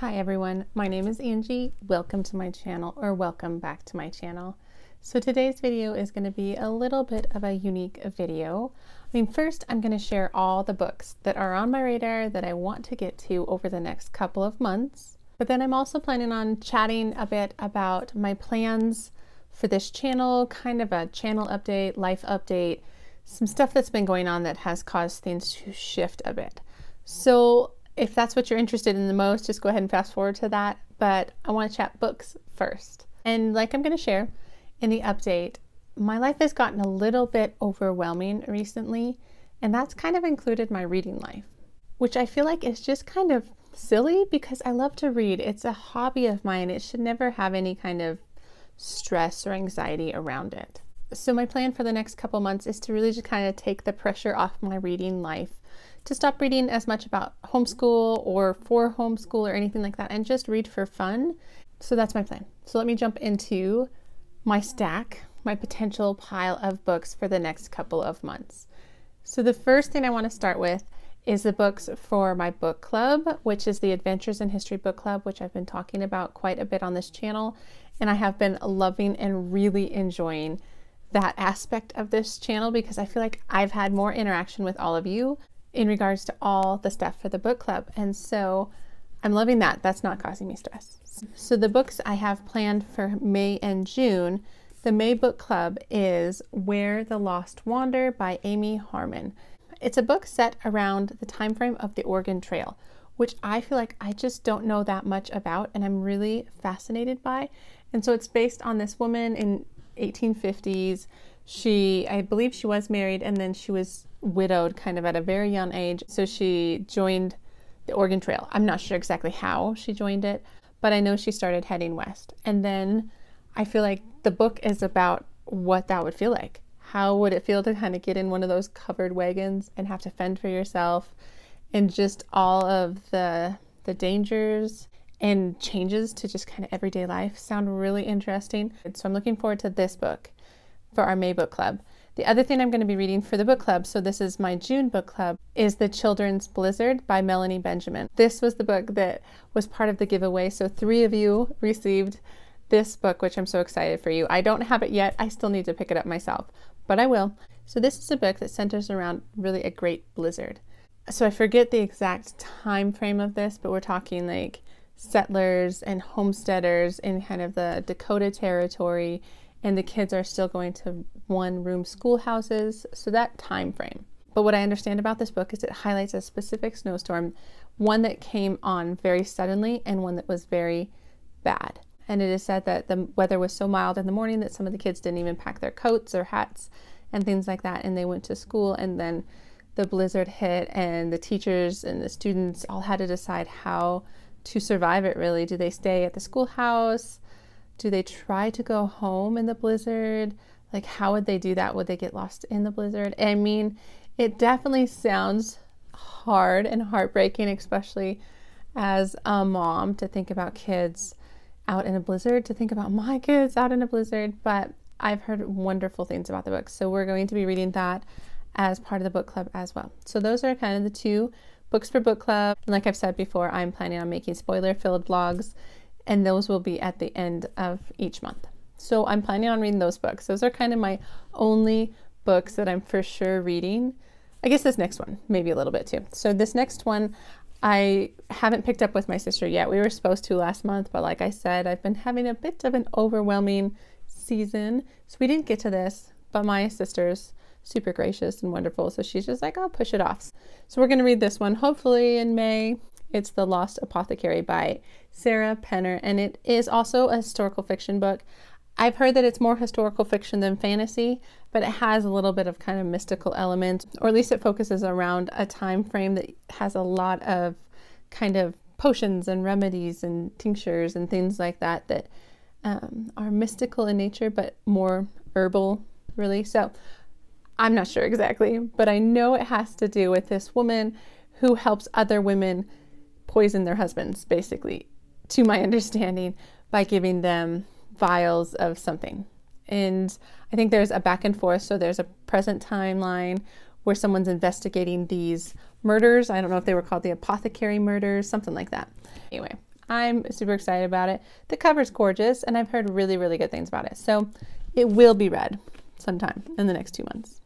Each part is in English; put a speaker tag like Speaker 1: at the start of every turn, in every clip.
Speaker 1: Hi everyone, my name is Angie. Welcome to my channel, or welcome back to my channel. So today's video is going to be a little bit of a unique video. First I'm going to share all the books that are on my radar that I want to get to over the next couple of months. But then I'm also planning on chatting a bit about my plans for this channel, kind of a channel update, life update, some stuff that's been going on that has caused things to shift a bit. So if that's what you're interested in the most, just go ahead and fast forward to that. But I want to chat books first. And like I'm going to share in the update, my life has gotten a little bit overwhelming recently, and that's kind of included my reading life, which I feel like is just kind of silly because I love to read. It's a hobby of mine. It should never have any kind of stress or anxiety around it. So my plan for the next couple months is to really just kind of take the pressure off my reading life, to stop reading as much about homeschool or for homeschool or anything like that, and just read for fun. So that's my plan. So let me jump into my stack, my potential pile of books for the next couple of months. So the first thing I want to start with is the books for my book club, which is the Adventures in History book club, which I've been talking about quite a bit on this channel. And I have been loving and really enjoying that aspect of this channel because I feel like I've had more interaction with all of you in regards to all the stuff for the book club. And so I'm loving that. That's not causing me stress. So the books I have planned for May and June, the May book club is Where the Lost Wander by Amy Harmon. It's a book set around the time frame of the Oregon Trail, which I feel like I just don't know that much about and I'm really fascinated by. And so it's based on this woman in 1850s. I believe she was married and then she was widowed kind of at a very young age. So she joined the Oregon Trail. I'm not sure exactly how she joined it, but I know she started heading west. And then I feel like the book is about what that would feel like. How would it feel to kind of get in one of those covered wagons and have to fend for yourself, and just all of the dangers and changes to just kind of everyday life sound really interesting. So I'm looking forward to this book for our May book club. The other thing I'm going to be reading for the book club, so this is my June book club, is The Children's Blizzard by Melanie Benjamin. This was the book that was part of the giveaway, so 3 of you received this book, which I'm so excited for you. I don't have it yet. I still need to pick it up myself, but I will. So this is a book that centers around really a great blizzard. So I forget the exact time frame of this, but we're talking like settlers and homesteaders in kind of the Dakota territory, and the kids are still going to one-room schoolhouses, so that time frame. But what I understand about this book is it highlights a specific snowstorm, one that came on very suddenly and one that was very bad. And it is said that the weather was so mild in the morning that some of the kids didn't even pack their coats or hats and things like that, and they went to school, and then the blizzard hit and the teachers and the students all had to decide how to survive it really. Do they stay at the schoolhouse? Do they try to go home in the blizzard? Like, how would they do that? Would they get lost in the blizzard? I mean, it definitely sounds hard and heartbreaking, especially as a mom, to think about kids out in a blizzard, to think about my kids out in a blizzard, but I've heard wonderful things about the book. So we're going to be reading that as part of the book club as well. So those are kind of the 2 books for book club. And like I've said before, I'm planning on making spoiler-filled vlogs, and those will be at the end of each month. So I'm planning on reading those books. Those are kind of my only books that I'm for sure reading. I guess this next one, maybe a little bit too. So this next one, I haven't picked up with my sister yet. We were supposed to last month, but like I said, I've been having a bit of an overwhelming season. So we didn't get to this, but my sister's super gracious and wonderful. So she's just like, I'll push it off. So we're going to read this one, hopefully in May. It's The Lost Apothecary by Sarah Penner, and it is also a historical fiction book. I've heard that it's more historical fiction than fantasy, but it has a little bit of kind of mystical elements, or at least it focuses around a time frame that has a lot of kind of potions and remedies and tinctures and things like that that are mystical in nature, but more herbal, really. So I'm not sure exactly, but I know it has to do with this woman who helps other women poison their husbands, basically, to my understanding, by giving them vials of something. And I think there's a back and forth. So there's a present timeline where someone's investigating these murders. I don't know if they were called the apothecary murders, something like that. Anyway, I'm super excited about it. The cover's gorgeous, and I've heard really, really good things about it. So it will be read sometime in the next 2 months.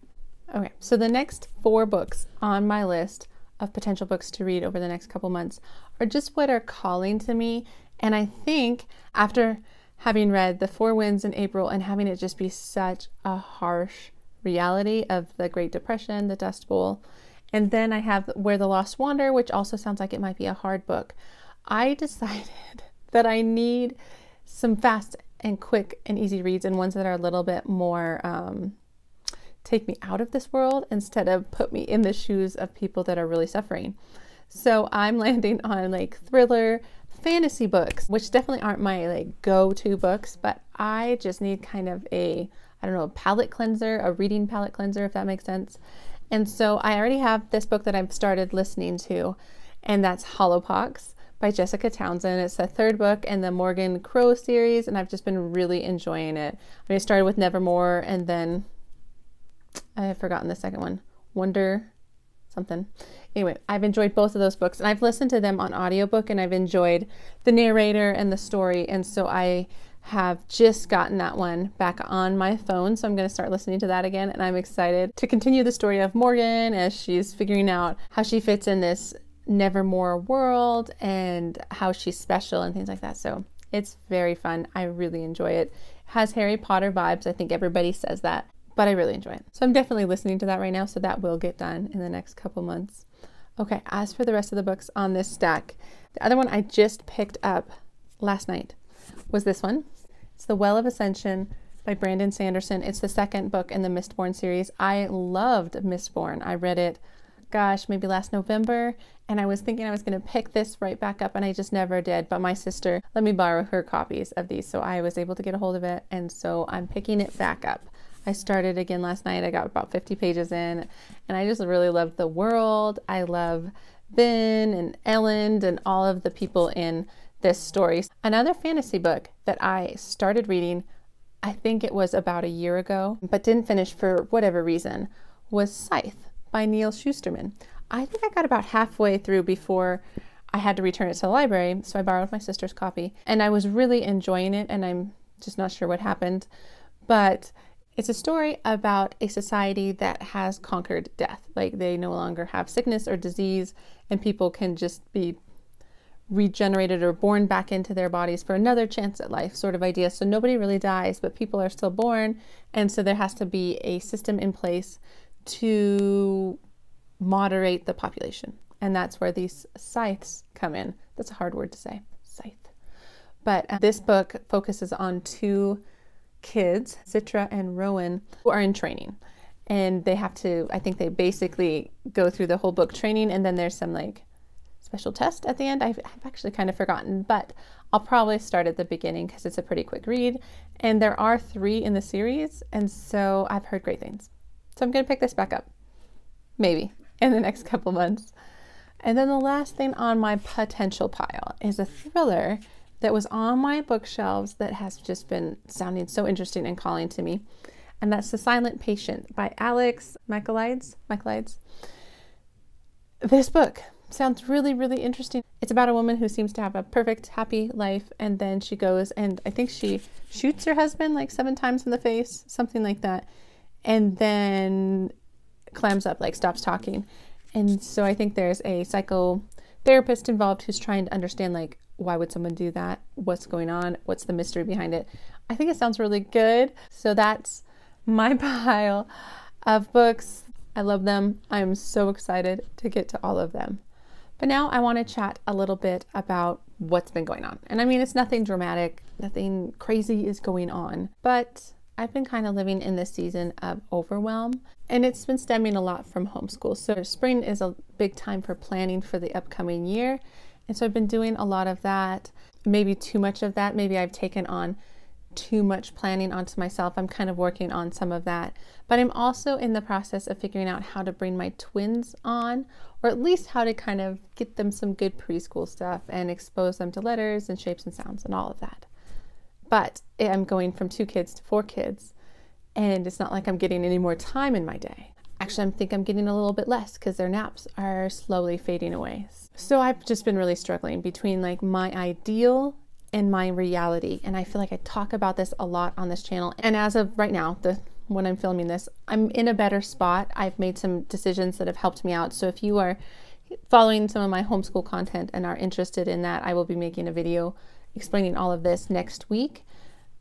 Speaker 1: Okay, so the next 4 books on my list of potential books to read over the next couple months are just what are calling to me. And I think after having read The Four Winds in April and having it just be such a harsh reality of the Great Depression, the Dust Bowl, and then I have Where the Lost Wander, which also sounds like it might be a hard book, I decided that I need some fast and quick and easy reads, and ones that are a little bit more take me out of this world instead of put me in the shoes of people that are really suffering. So I'm landing on like thriller, fantasy books, which definitely aren't my like go-to books, but I just need kind of a, I don't know, a palate cleanser, a reading palate cleanser, if that makes sense. And so I already have this book that I've started listening to, and that's Hollowpox by Jessica Townsend. It's the 3rd book in the Morgan Crow series, and I've just been really enjoying it. I mean, I started with Nevermore, and then I have forgotten the second one, Wonder something. Anyway, I've enjoyed both of those books, and I've listened to them on audiobook, and I've enjoyed the narrator and the story, and so I have just gotten that one back on my phone, so I'm going to start listening to that again, and I'm excited to continue the story of Morgan as she's figuring out how she fits in this Nevermore world and how she's special and things like that. So it's very fun. I really enjoy it. It has Harry Potter vibes. I think everybody says that, but I really enjoy it. So I'm definitely listening to that right now, so that will get done in the next couple months. Okay, as for the rest of the books on this stack, the other one I just picked up last night was this one. It's The Well of Ascension by Brandon Sanderson. It's the 2nd book in the Mistborn series. I loved Mistborn. I read it, gosh, maybe last November, and I was thinking I was going to pick this right back up, and I just never did, but my sister let me borrow her copies of these, so I was able to get a hold of it, and so I'm picking it back up. I started again last night. I got about 50 pages in, and I just really loved the world. I love Ben and Elend and all of the people in this story. Another fantasy book that I started reading, I think it was about a year ago, but didn't finish for whatever reason, was Scythe by Neil Shusterman. I think I got about halfway through before I had to return it to the library, so I borrowed my sister's copy, and I was really enjoying it, and I'm just not sure what happened, but it's a story about a society that has conquered death. Like, they no longer have sickness or disease, and people can just be regenerated or born back into their bodies for another chance at life sort of idea. So nobody really dies, but people are still born, and so there has to be a system in place to moderate the population. And that's where these scythes come in. That's a hard word to say, scythe. But this book focuses on 2 kids, Citra and Rowan, who are in training, and they have to, I think they basically go through the whole book training, and then there's some like special test at the end. I've actually kind of forgotten, but I'll probably start at the beginning because it's a pretty quick read, and there are 3 in the series, and so I've heard great things. So I'm going to pick this back up, maybe, in the next couple months. And then the last thing on my potential pile is a thriller that was on my bookshelves that has just been sounding so interesting and calling to me. And that's The Silent Patient by Alex Michaelides. This book sounds really, really interesting. It's about a woman who seems to have a perfect, happy life, and then she goes and I think she shoots her husband like 7 times in the face, something like that, and then clams up, like stops talking. And so I think there's a psychotherapist involved who's trying to understand, like, why would someone do that? What's going on? What's the mystery behind it? I think it sounds really good. So that's my pile of books. I love them. I'm so excited to get to all of them. But now I want to chat a little bit about what's been going on. And I mean, it's nothing dramatic, nothing crazy is going on, but I've been kind of living in this season of overwhelm, and it's been stemming a lot from homeschool. So spring is a big time for planning for the upcoming year. And so I've been doing a lot of that, maybe too much of that. Maybe I've taken on too much planning onto myself. I'm kind of working on some of that, but I'm also in the process of figuring out how to bring my twins on, or at least how to kind of get them some good preschool stuff and expose them to letters and shapes and sounds and all of that. But I'm going from 2 kids to 4 kids, and it's not like I'm getting any more time in my day. Actually, I think I'm getting a little bit less because their naps are slowly fading away. So I've just been really struggling between like my ideal and my reality. And I feel like I talk about this a lot on this channel. And as of right now, when I'm filming this, I'm in a better spot. I've made some decisions that have helped me out. So if you are following some of my homeschool content and are interested in that, I will be making a video explaining all of this next week.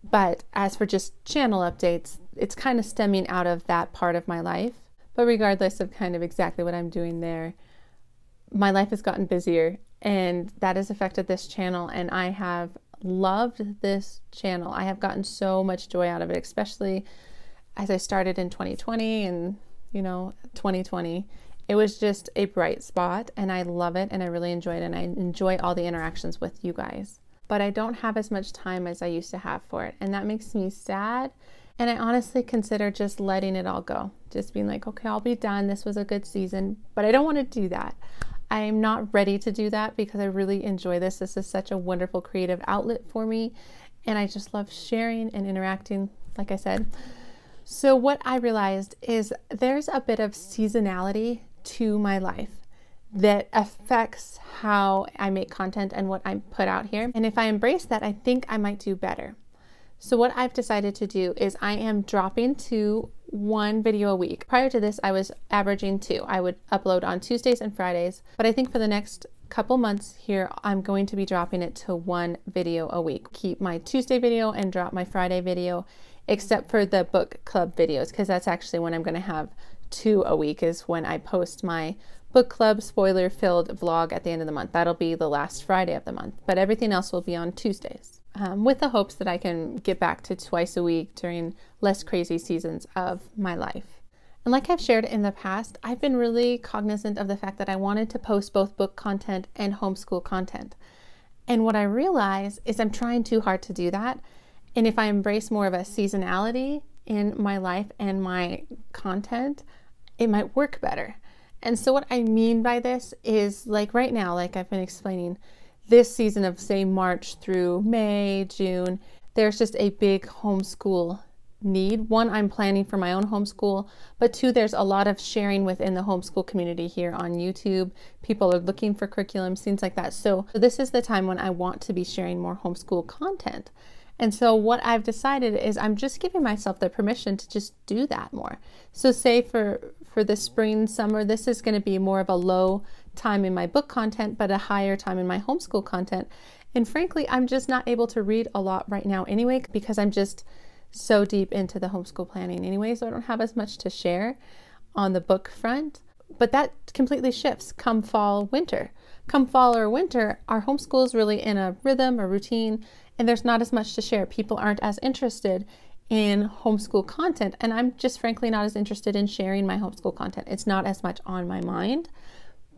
Speaker 1: But as for just channel updates, it's kind of stemming out of that part of my life. But regardless of kind of exactly what I'm doing there, my life has gotten busier and that has affected this channel, and I have loved this channel. I have gotten so much joy out of it, especially as I started in 2020 and 2020. It was just a bright spot and I love it and I really enjoy it, and I enjoy all the interactions with you guys. But I don't have as much time as I used to have for it, and that makes me sad. And I honestly consider just letting it all go. Just being like, okay, I'll be done. This was a good season. But I don't want to do that. I'm not ready to do that because I really enjoy this. This is such a wonderful creative outlet for me. And I just love sharing and interacting, like I said. So what I realized is there's a bit of seasonality to my life that affects how I make content and what I put out here. And if I embrace that, I think I might do better. So what I've decided to do is I am dropping to 1 video a week. Prior to this, I was averaging 2. I would upload on Tuesdays and Fridays, but I think for the next couple months here, I'm going to be dropping it to 1 video a week. Keep my Tuesday video and drop my Friday video, except for the book club videos, because that's actually when I'm going to have 2 a week, is when I post my book club spoiler-filled vlog at the end of the month. That'll be the last Friday of the month, but everything else will be on Tuesdays. With the hopes that I can get back to twice a week during less crazy seasons of my life. And like I've shared in the past, I've been really cognizant of the fact that I wanted to post both book content and homeschool content. And what I realize is I'm trying too hard to do that. And if I embrace more of a seasonality in my life and my content, it might work better. And so what I mean by this is, like right now, like I've been explaining, this season of say March through May, June, there's just a big homeschool need. 1, I'm planning for my own homeschool, but 2, there's a lot of sharing within the homeschool community here on YouTube. People are looking for curriculums, things like that. So this is the time when I want to be sharing more homeschool content. And so what I've decided is I'm just giving myself the permission to just do that more. So say for the spring, summer, this is going to be more of a low time in my book content, but a higher time in my homeschool content. And frankly, I'm just not able to read a lot right now anyway, because I'm just so deep into the homeschool planning anyway, so I don't have as much to share on the book front. But that completely shifts come fall, winter. Come fall or winter, our homeschool is really in a rhythm, a routine, and there's not as much to share. People aren't as interested in homeschool content, and I'm just frankly not as interested in sharing my homeschool content. It's not as much on my mind.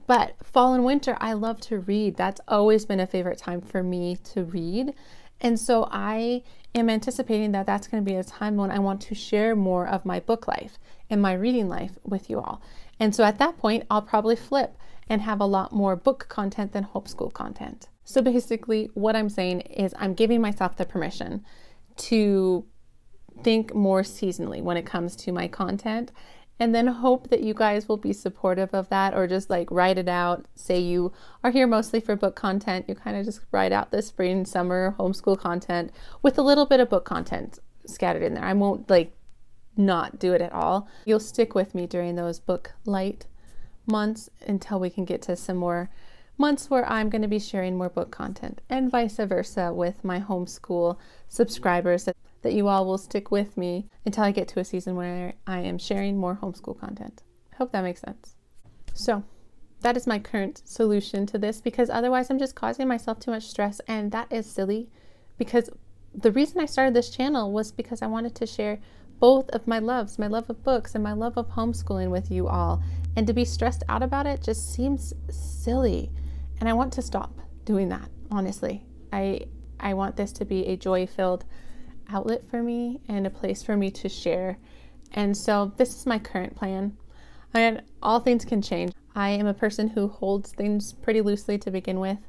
Speaker 1: But fall and winter, I love to read. That's always been a favorite time for me to read. And so I am anticipating that that's going to be a time when I want to share more of my book life and my reading life with you all. And so at that point, I'll probably flip and have a lot more book content than homeschool content. So basically what I'm saying is I'm giving myself the permission to think more seasonally when it comes to my content, and then hope that you guys will be supportive of that, or just like write it out. Say you are here mostly for book content, you kind of just write out the spring, summer homeschool content with a little bit of book content scattered in there. I won't like not do it at all. You'll stick with me during those book light months until we can get to some more months where I'm going to be sharing more book content, and vice versa with my homeschool subscribers, that you all will stick with me until I get to a season where I am sharing more homeschool content. I hope that makes sense. So that is my current solution to this, because otherwise I'm just causing myself too much stress, and that is silly, because the reason I started this channel was because I wanted to share both of my loves, my love of books and my love of homeschooling with you all, and to be stressed out about it just seems silly, and I want to stop doing that. Honestly, I want this to be a joy-filled outlet for me and a place for me to share. And so this is my current plan. And all things can change. I am a person who holds things pretty loosely to begin with,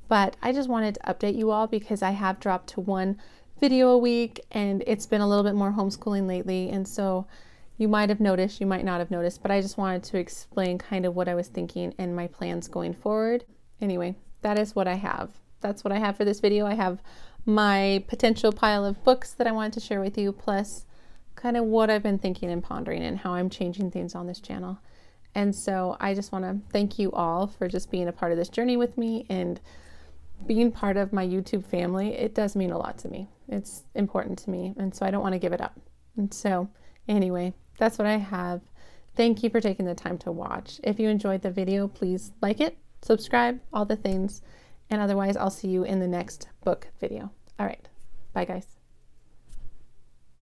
Speaker 1: but I just wanted to update you all because I have dropped to 1 video a week, and it's been a little bit more homeschooling lately. And so, You might have noticed, you might not have noticed, but I just wanted to explain kind of what I was thinking and my plans going forward. Anyway, that is what I have. That's what I have for this video. I have my potential pile of books that I wanted to share with you, plus kind of what I've been thinking and pondering and how I'm changing things on this channel. And so I just want to thank you all for just being a part of this journey with me and being part of my YouTube family. It does mean a lot to me. It's important to me, and so I don't want to give it up. And so anyway, that's what I have. Thank you for taking the time to watch. If you enjoyed the video, please like it, subscribe, all the things, and otherwise I'll see you in the next book video. All right, bye guys.